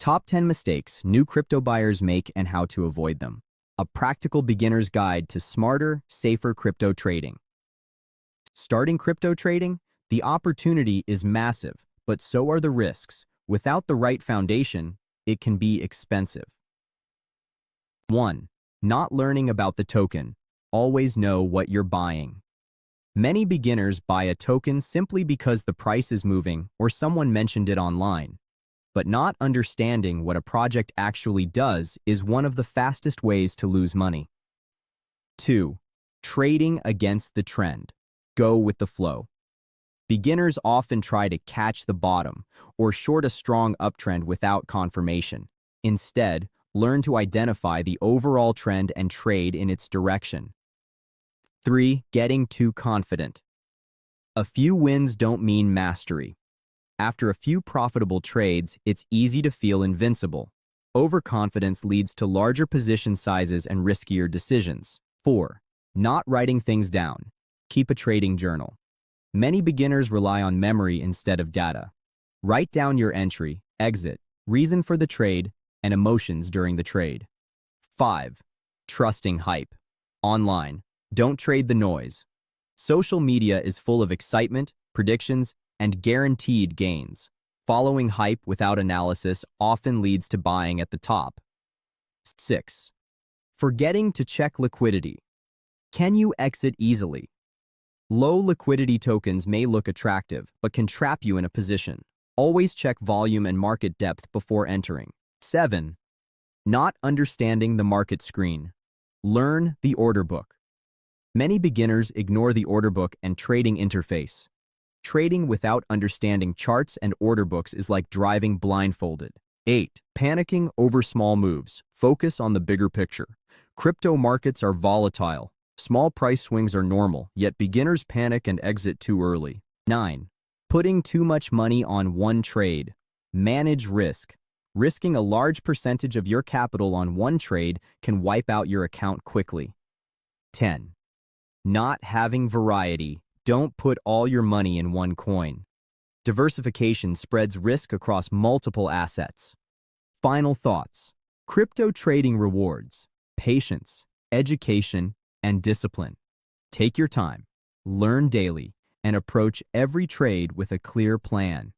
Top 10 mistakes new crypto buyers make and how to avoid them. A practical beginner's guide to smarter, safer crypto trading. Starting crypto trading? The opportunity is massive, but so are the risks. Without the right foundation, it can be expensive. 1. Not learning about the token. Always know what you're buying. Many beginners buy a token simply because the price is moving or someone mentioned it online. But not understanding what a project actually does is one of the fastest ways to lose money. 2. Trading against the trend. Go with the flow. Beginners often try to catch the bottom or short a strong uptrend without confirmation. Instead, learn to identify the overall trend and trade in its direction. 3. Getting too confident. A few wins don't mean mastery. After a few profitable trades, it's easy to feel invincible. Overconfidence leads to larger position sizes and riskier decisions. 4. Not writing things down. Keep a trading journal. Many beginners rely on memory instead of data. Write down your entry, exit, reason for the trade, and emotions during the trade. 5. Trusting hype. Online. Don't trade the noise. Social media is full of excitement, predictions, and guaranteed gains. Following hype without analysis often leads to buying at the top. 6. Forgetting to check liquidity. Can you exit easily? Low liquidity tokens may look attractive, but can trap you in a position. Always check volume and market depth before entering. 7. Not understanding the market screen. Learn the order book. Many beginners ignore the order book and trading interface. Trading without understanding charts and order books is like driving blindfolded. 8. Panicking over small moves. Focus on the bigger picture. Crypto markets are volatile. Small price swings are normal, yet beginners panic and exit too early. 9. Putting too much money on one trade. Manage risk. Risking a large percentage of your capital on one trade can wipe out your account quickly. 10. Not having variety. Don't put all your money in one coin. Diversification spreads risk across multiple assets. Final thoughts. Crypto trading rewards patience, education, and discipline. Take your time, learn daily, and approach every trade with a clear plan.